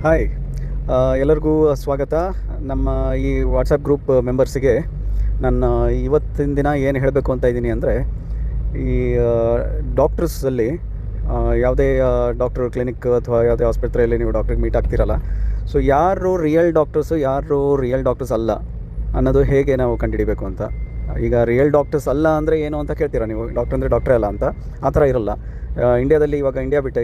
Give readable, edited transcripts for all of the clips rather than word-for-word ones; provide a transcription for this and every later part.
Hi, ಎಲ್ಲರಿಗೂ ಸ್ವಾಗತ. ನಮ್ಮ ಈ ವಾಟ್ಸಪ್ ಗ್ರೂಪ್ ಮೆಂಬರ್ಸಿಗೆ ನಾನು ಇವತ್ತಿನ ದಿನ ಏನು ಹೇಳಬೇಕು ಅಂತ ಇದ್ದೀನಿ ಅಂದರೆ, ಈ ಡಾಕ್ಟರ್ಸಲ್ಲಿ ಯಾವುದೇ ಡಾಕ್ಟ್ರ್ ಕ್ಲಿನಿಕ್ ಅಥವಾ ಯಾವುದೇ ಆಸ್ಪತ್ರೆಯಲ್ಲಿ ನೀವು ಡಾಕ್ಟ್ರಿಗೆ ಮೀಟ್ ಆಗ್ತಿರಲ್ಲ. ಸೊ ಯಾರು ರಿಯಲ್ ಡಾಕ್ಟರ್ಸು, ಯಾರು ರಿಯಲ್ ಡಾಕ್ಟರ್ಸ್ ಅಲ್ಲ ಅನ್ನೋದು ಹೇಗೆ ನಾವು ಕಂಡುಹಿಡಿಬೇಕು ಅಂತ. ಈಗ ರಿಯಲ್ ಡಾಕ್ಟರ್ಸ್ ಅಲ್ಲ ಅಂದರೆ ಏನು ಅಂತ ಕೇಳ್ತೀರಾ ನೀವು. ಡಾಕ್ಟರ್ ಅಂದರೆ ಡಾಕ್ಟ್ರೇ ಅಲ್ಲ ಅಂತ ಆ ಥರ ಇರಲ್ಲ. ಇಂಡಿಯಾದಲ್ಲಿ ಇವಾಗ ಇಂಡಿಯಾ ಬಿಟ್ಟು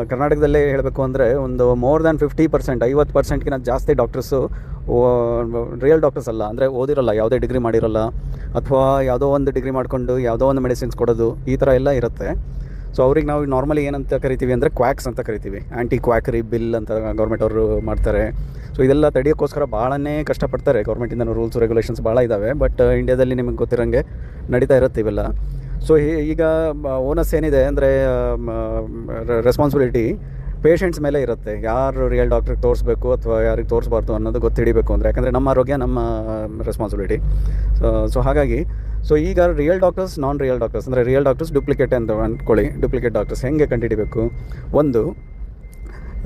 ಕರ್ನಾಟಕದಲ್ಲೇ ಹೇಳಬೇಕು ಅಂದರೆ ಒಂದು ಮೋರ್ ದ್ಯಾನ್ 50%, 50%ಗಿಂತ ಜಾಸ್ತಿ ಡಾಕ್ಟರ್ಸು ರಿಯಲ್ ಡಾಕ್ಟರ್ಸ್ ಅಲ್ಲ. ಅಂದರೆ ಓದಿರಲ್ಲ, ಯಾವುದೇ ಡಿಗ್ರಿ ಮಾಡಿರಲ್ಲ, ಅಥವಾ ಯಾವುದೋ ಒಂದು ಡಿಗ್ರಿ ಮಾಡಿಕೊಂಡು ಯಾವುದೋ ಒಂದು ಮೆಡಿಸಿನ್ಸ್ ಕೊಡೋದು, ಈ ಥರ ಎಲ್ಲ ಇರುತ್ತೆ. ಸೊ ಅವ್ರಿಗೆ ನಾವು ನಾರ್ಮಲಿ ಏನಂತ ಕರಿತೀವಿ ಅಂದರೆ ಕ್ವಾಕ್ಸ್ ಅಂತ ಕರಿತೀವಿ. ಆ್ಯಂಟಿ ಕ್ವಾಕರಿ ಬಿಲ್ ಅಂತ ಗೌರ್ಮೆಂಟ್ ಅವರು ಮಾಡ್ತಾರೆ. ಸೊ ಇದೆಲ್ಲ ತಡೆಯೋಕ್ಕೋಸ್ಕರ ಭಾಳನೇ ಕಷ್ಟಪಡ್ತಾರೆ. ಗೌರ್ಮೆಂಟಿಂದ ರೂಲ್ಸ್ ರೆಗ್ಯುಲೇಷನ್ಸ್ ಭಾಳ ಇದ್ದಾವೆ. ಬಟ್ ಇಂಡಿಯಾದಲ್ಲಿ ನಿಮಗೆ ಗೊತ್ತಿರೋಂಗೆ ನಡೀತಾ ಇರುತ್ತೆ ಇವೆಲ್ಲ. ಸೊ ಈಗ ಓನಸ್ ಏನಿದೆ ಅಂದರೆ ರೆಸ್ಪಾನ್ಸಿಬಿಲಿಟಿ ಪೇಷಂಟ್ಸ್ ಮೇಲೆ ಇರುತ್ತೆ. ಯಾರು ರಿಯಲ್ ಡಾಕ್ಟ್ರಿಗೆ ತೋರಿಸ್ಬೇಕು ಅಥವಾ ಯಾರಿಗೆ ತೋರಿಸ್ಬಾರ್ದು ಅನ್ನೋದು ಗೊತ್ತಿಡಿಬೇಕು ಅಂದರೆ, ಯಾಕಂದರೆ ನಮ್ಮ ಆರೋಗ್ಯ ನಮ್ಮ ರೆಸ್ಪಾನ್ಸಿಬಿಲಿಟಿ. ಸೊ ಹಾಗಾಗಿ ಈಗ ರಿಯಲ್ ಡಾಕ್ಟರ್ಸ್, ನಾನ್ ರಿಯಲ್ ಡಾಕ್ಟರ್ಸ್ ಅಂದರೆ ರಿಯಲ್ ಡಾಕ್ಟರ್ಸ್ ಡೂಪ್ಲಿಕೇಟ್ ಅಂತ ಅಂದ್ಕೊಳ್ಳಿ. ಡೂಪ್ಲಿಕೇಟ್ ಡಾಕ್ಟರ್ಸ್ ಹೆಂಗೆ ಕಂಡುಹಿಡಿಬೇಕು? ಒಂದು,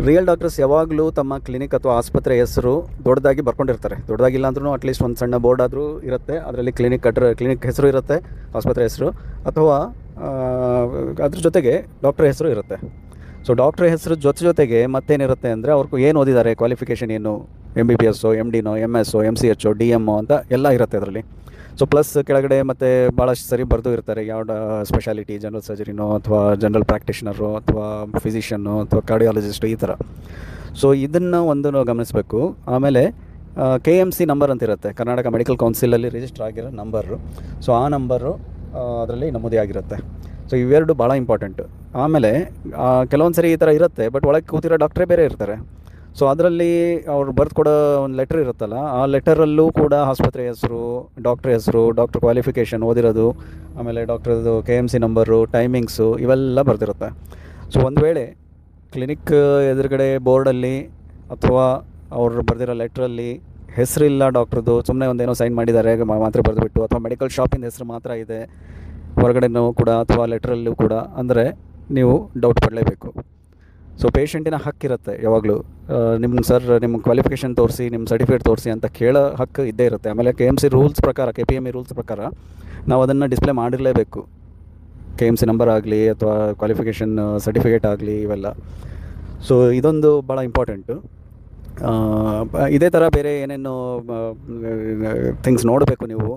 ರಿಯಲ್ ಡಾಕ್ಟರ್ಸ್ ಯಾವಾಗಲೂ ತಮ್ಮ ಕ್ಲಿನಿಕ್ ಅಥವಾ ಆಸ್ಪತ್ರೆ ಹೆಸರು ದೊಡ್ಡದಾಗಿ ಬರ್ಕೊಂಡಿರ್ತಾರೆ. ದೊಡ್ಡದಾಗಿಲ್ಲ ಅಂದ್ರೂ ಅಟ್ಲೀಸ್ಟ್ ಒಂದು ಸಣ್ಣ ಬೋರ್ಡ್ ಆದರೂ ಇರುತ್ತೆ. ಅದರಲ್ಲಿ ಕ್ಲಿನಿಕ್ ಹೆಸರು ಇರುತ್ತೆ, ಆಸ್ಪತ್ರೆ ಹೆಸರು, ಅಥವಾ ಅದ್ರ ಜೊತೆಗೆ ಡಾಕ್ಟ್ರ್ ಹೆಸರು ಇರುತ್ತೆ. ಸೊ ಡಾಕ್ಟ್ರ್ ಹೆಸರು ಜೊತೆಗೆ ಮತ್ತೇನಿರುತ್ತೆ ಅಂದರೆ ಅವ್ರಿಗೆ ಏನು ಓದಿದ್ದಾರೆ, ಕ್ವಾಲಿಫಿಕೇಷನ್ ಏನು, MBBS, MD, MS, MCH, DM ಅಂತ ಎಲ್ಲ ಇರುತ್ತೆ ಅದರಲ್ಲಿ. ಸೊ ಪ್ಲಸ್ ಕೆಳಗಡೆ ಮತ್ತು ಭಾಳಷ್ಟು ಸರಿ ಬರೆದು ಇರ್ತಾರೆ ಯಾವ ಸ್ಪೆಷಾಲಿಟಿ, ಜನರಲ್ ಸರ್ಜರಿನೋ ಅಥವಾ ಜನರಲ್ ಪ್ರಾಕ್ಟಿಷನರು ಅಥವಾ ಫಿಸಿಷಿಯನ್ನು ಅಥವಾ ಕಾರ್ಡಿಯಾಲಜಿಸ್ಟು, ಈ ಥರ. ಸೊ ಇದನ್ನು ಒಂದು ಗಮನಿಸಬೇಕು. ಆಮೇಲೆ KMC ನಂಬರ್ ಅಂತ ಇರುತ್ತೆ, ಕರ್ನಾಟಕ ಮೆಡಿಕಲ್ ಕೌನ್ಸಿಲಲ್ಲಿ ರಿಜಿಸ್ಟರ್ ಆಗಿರೋ ನಂಬರು. ಸೊ ಆ ನಂಬರು ಅದರಲ್ಲಿ ನಮೂದಿ ಆಗಿರುತ್ತೆ. ಸೊ ಇವೆರಡು ಭಾಳ ಇಂಪಾರ್ಟೆಂಟು. ಆಮೇಲೆ ಕೆಲವೊಂದು ಸರಿ ಈ ಥರ ಇರುತ್ತೆ, ಬಟ್ ಒಳಗೆ ಕೂತಿರೋ ಡಾಕ್ಟ್ರೇ ಬೇರೆ ಇರ್ತಾರೆ. ಸೊ ಅದರಲ್ಲಿ ಅವ್ರು ಬರೆದು ಕೊಡೋ ಒಂದು ಲೆಟ್ರ್ ಇರುತ್ತಲ್ಲ, ಆ ಲೆಟರಲ್ಲೂ ಕೂಡ ಆಸ್ಪತ್ರೆ ಹೆಸರು, ಡಾಕ್ಟ್ರ್ ಹೆಸರು, ಡಾಕ್ಟ್ರ್ ಕ್ವಾಲಿಫಿಕೇಷನ್ ಓದಿರೋದು, ಆಮೇಲೆ ಡಾಕ್ಟ್ರದ್ದು KMC ನಂಬರು, ಟೈಮಿಂಗ್ಸು ಇವೆಲ್ಲ ಬರೆದಿರುತ್ತೆ. ಸೊ ಒಂದು ವೇಳೆ ಕ್ಲಿನಿಕ್ ಎದುರುಗಡೆ ಬೋರ್ಡಲ್ಲಿ ಅಥವಾ ಅವ್ರು ಬರೆದಿರೋ ಲೆಟ್ರಲ್ಲಿ ಹೆಸರಿಲ್ಲ ಡಾಕ್ಟ್ರದ್ದು, ಸುಮ್ಮನೆ ಒಂದೇನೋ ಸೈನ್ ಮಾಡಿದ್ದಾರೆ ಮಾತ್ರೆ ಬರೆದುಬಿಟ್ಟು, ಅಥವಾ ಮೆಡಿಕಲ್ ಶಾಪಿಂದ ಹೆಸರು ಮಾತ್ರ ಇದೆ ಹೊರಗಡೆನೂ ಕೂಡ ಅಥವಾ ಲೆಟ್ರಲ್ಲೂ ಕೂಡ, ಅಂದರೆ ನೀವು ಡೌಟ್ ಪಡಲೇಬೇಕು. ಸೊ ಪೇಷಂಟಿನ ಹಕ್ಕಿರುತ್ತೆ ಯಾವಾಗಲೂ, ನಿಮ್ಮ ಕ್ವಾಲಿಫಿಕೇಷನ್ ತೋರಿಸಿ, ನಿಮ್ಮ ಸರ್ಟಿಫಿಕೇಟ್ ತೋರಿಸಿ ಅಂತ ಕೇಳೋ ಹಕ್ಕು ಇದ್ದೇ ಇರುತ್ತೆ. ಆಮೇಲೆ KMC ರೂಲ್ಸ್ ಪ್ರಕಾರ, KPME ರೂಲ್ಸ್ ಪ್ರಕಾರ ನಾವು ಅದನ್ನು ಡಿಸ್ಪ್ಲೇ ಮಾಡಿರಲೇಬೇಕು. KMC ನಂಬರ್ ಆಗಲಿ ಅಥವಾ ಕ್ವಾಲಿಫಿಕೇಷನ್ ಸರ್ಟಿಫಿಕೇಟ್ ಆಗಲಿ, ಇವೆಲ್ಲ. ಸೊ ಇದೊಂದು ಭಾಳ ಇಂಪಾರ್ಟೆಂಟು. ಇದೇ ಥರ ಬೇರೆ ಏನೇನು ಥಿಂಗ್ಸ್ ನೋಡಬೇಕು ನೀವು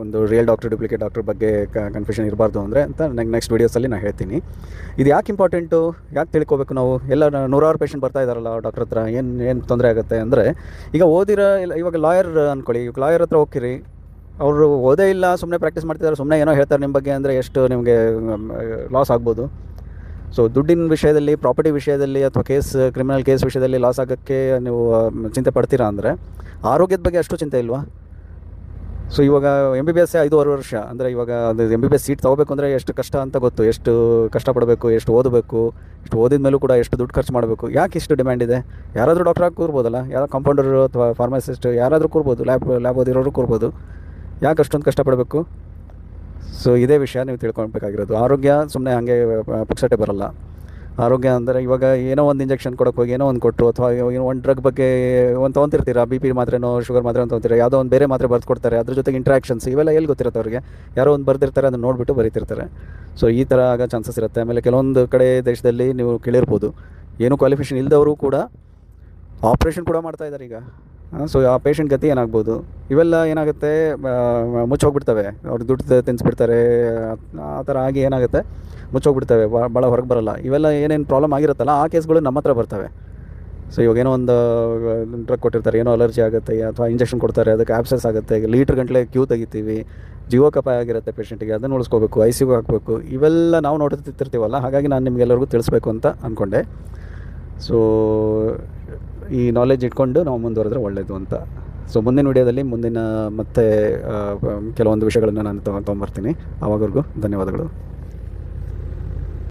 ಒಂದು ರಿಯಲ್ ಡಾಕ್ಟರ್, ಡೂಪ್ಲಿಕೇಟ್ ಡಾಕ್ಟರ್ ಬಗ್ಗೆ ಕನ್ಫ್ಯೂಷನ್ ಇರಬಾರ್ದು ಅಂದರೆ ಅಂತ ನೆಕ್ಸ್ಟ್ ವೀಡಿಯೋಸಲ್ಲಿ ನಾನು ಹೇಳ್ತೀನಿ. ಇದು ಯಾಕೆ ಇಂಪಾರ್ಟೆಂಟು, ಯಾಕೆ ತಿಳ್ಕೊಬೇಕು ನಾವು? ಎಲ್ಲ 100 ಪೇಷಂಟ್ ಬರ್ತಾ ಇದ್ದಾರಲ್ಲ ಡಾಕ್ಟ್ರ್ ಹತ್ರ, ಏನು ತೊಂದರೆ ಆಗುತ್ತೆ ಅಂದರೆ, ಈಗ ಇವಾಗ ಲಾಯರ್ ಅಂದ್ಕೊಳ್ಳಿ, ಲಾಯರ್ ಹತ್ರ ಹೋಗ್ತೀರಿ, ಅವರು ಓದೇ ಇಲ್ಲ, ಸುಮ್ಮನೆ ಪ್ರಾಕ್ಟೀಸ್ ಮಾಡ್ತಿದ್ದಾರೆ, ಸುಮ್ಮನೆ ಏನೋ ಹೇಳ್ತಾರೆ ನಿಮ್ಮ ಬಗ್ಗೆ ಅಂದರೆ ಎಷ್ಟು ನಿಮಗೆ ಲಾಸ್ ಆಗ್ಬೋದು. ಸೊ ದುಡ್ಡಿನ ವಿಷಯದಲ್ಲಿ, ಪ್ರಾಪರ್ಟಿ ವಿಷಯದಲ್ಲಿ, ಅಥವಾ ಕ್ರಿಮಿನಲ್ ಕೇಸ್ ವಿಷಯದಲ್ಲಿ ಲಾಸ್ ಆಗೋಕ್ಕೆ ನೀವು ಚಿಂತೆ ಪಡ್ತೀರಾ ಅಂದರೆ, ಆರೋಗ್ಯದ ಬಗ್ಗೆ ಅಷ್ಟು ಚಿಂತೆ ಇಲ್ವಾ? ಸೊ ಇವಾಗ MBBS 5.5 ವರ್ಷ ಅಂದರೆ, ಇವಾಗ ಅದು MBBS ಸೀಟ್ ತೊಗೋಬೇಕು ಅಂದರೆ ಎಷ್ಟು ಕಷ್ಟ ಅಂತ ಗೊತ್ತು. ಎಷ್ಟು ಕಷ್ಟಪಡಬೇಕು, ಎಷ್ಟು ಓದಬೇಕು, ಎಷ್ಟು ಓದಿದ ಮೇಲೂ ಕೂಡ ಎಷ್ಟು ದುಡ್ಡು ಖರ್ಚು ಮಾಡಬೇಕು. ಯಾಕೆ ಇಷ್ಟು ಡಿಮ್ಯಾಂಡ್ ಇದೆ? ಯಾರಾದರೂ ಡಾಕ್ಟ್ರ್ ಆಗಿ ಕೂರ್ಬೋದಲ್ಲ, ಯಾರೋ ಕಾಂಪೌಂಡರು ಅಥವಾ ಫಾರ್ಮಸಿಸ್ಟ್ ಯಾರಾದರೂ ಕೂರ್ಬೋದು, ಲ್ಯಾಬ್ ಓದಿರೋರು ಕೂರ್ಬೋದು. ಯಾಕೆ ಅಷ್ಟೊಂದು ಕಷ್ಟಪಡಬೇಕು? ಸೊ ಇದೇ ವಿಷಯ ನೀವು ತಿಳ್ಕೊಳ್ಬೇಕಾಗಿರೋದು. ಆರೋಗ್ಯ ಸುಮ್ಮನೆ ಹಾಗೆ ಪುಕ್ಸಟ್ಟೆ ಬರಲ್ಲ. ಆರೋಗ್ಯ ಅಂದರೆ ಇವಾಗ ಏನೋ ಒಂದು ಇಂಜೆಕ್ಷನ್ ಕೊಡೋಕೆ ಹೋಗಿ ಏನೋ ಒಂದು ಕೊಟ್ಟರು, ಅಥವಾ ಏನೋ ಒಂದು ಡ್ರಗ್ ಬಗ್ಗೆ ಒಂದು ತೊಗೊತಿರ್ತೀರ, BP ಮಾತ್ರೆನೋ ಶುಗರ್ ಮಾತ್ರೆ ಅಂತ ತೊಗೊತೀರ, ಯಾವುದೋ ಒಂದು ಬೇರೆ ಮಾತ್ರೆ ಬರೆದು ಕೊಡ್ತಾರೆ, ಅದ್ರ ಜೊತೆಗೆ ಇಂಟ್ರಾಕ್ಷನ್ಸ್ ಇವೆಲ್ಲ ಎಲ್ಲಿ ಗೊತ್ತಿರುತ್ತೆ ಅವ್ರಿಗೆ? ಯಾರೋ ಒಂದು ಬರೆದಿರ್ತಾರೆ, ಅದನ್ನು ನೋಡಿಬಿಟ್ಟು ಬರೀತಿರ್ತಾರೆ. ಸೊ ಈ ಥರ ಆಗೋ ಚಾನ್ಸಸ್ ಇರುತ್ತೆ. ಆಮೇಲೆ ಕೆಲವೊಂದು ಕಡೆ ದೇಶದಲ್ಲಿ ನೀವು ಕೇಳಿರ್ಬೋದು, ಏನೂ ಕ್ವಾಲಿಫಿಕೇಷನ್ ಇಲ್ಲದವರು ಕೂಡ ಆಪ್ರೇಷನ್ ಕೂಡ ಮಾಡ್ತಾಯಿದ್ದಾರೆ ಈಗ. ಸೊ ಆ ಪೇಷಂಟ್ ಗತಿ ಏನಾಗ್ಬೋದು? ಇವೆಲ್ಲ ಏನಾಗುತ್ತೆ, ಮುಚ್ಚೋಗ್ಬಿಡ್ತವೆ, ಅವ್ರು ದುಡ್ಡು ತಿನ್ನಿಸ್ಬಿಡ್ತಾರೆ. ಆ ಥರ ಆಗಿ ಏನಾಗುತ್ತೆ, ಮುಚ್ಚೋಗ್ಬಿಡ್ತವೆ, ಭಾಳ ಹೊರಗೆ ಬರೋಲ್ಲ. ಇವೆಲ್ಲ ಏನೇನು ಪ್ರಾಬ್ಲಮ್ ಆಗಿರುತ್ತಲ್ಲ, ಆ ಕೇಸ್ಗಳು ನಮ್ಮ ಹತ್ರ ಬರ್ತವೆ. ಸೊ ಇವಾಗ ಏನೋ ಒಂದು ಡ್ರಗ್ ಕೊಟ್ಟಿರ್ತಾರೆ, ಏನೋ ಅಲರ್ಜಿ ಆಗುತ್ತೆ, ಅಥವಾ ಇಂಜೆಕ್ಷನ್ ಕೊಡ್ತಾರೆ, ಅದಕ್ಕೆ ಆಬ್ಸೆಸ್ ಆಗುತ್ತೆ, ಲೀಟ್ರ್ ಗಂಟಲೆ ಕ್ಯೂ ತೆಗಿತೀವಿ, ಜೀವೋಪಾಯ ಆಗಿರುತ್ತೆ ಪೇಷಂಟಿಗೆ, ಅದನ್ನು ಉಳಿಸ್ಕೋಬೇಕು, ICU ಹಾಕಬೇಕು. ಇವೆಲ್ಲ ನಾವು ನೋಡ್ತಿರ್ತೀವಲ್ಲ, ಹಾಗಾಗಿ ನಾನು ನಿಮಗೆಲ್ಲರಿಗೂ ತಿಳಿಸ್ಬೇಕು ಅಂತ ಅಂದ್ಕೊಂಡೆ. ಸೊ ಈ ನಾಲೆಜ್ ಇಟ್ಕೊಂಡು ನಾವು ಮುಂದುವರೆದ್ರೆ ಒಳ್ಳೆಯದು ಅಂತ. ಸೊ ಮುಂದಿನ ವಿಡಿಯೋದಲ್ಲಿ ಮತ್ತೆ ಕೆಲವೊಂದು ವಿಷಯಗಳನ್ನು ನಾನು ತೊಗೊಂಬರ್ತೀನಿ. ಆವಾಗವರೆಗೂ ಧನ್ಯವಾದಗಳು.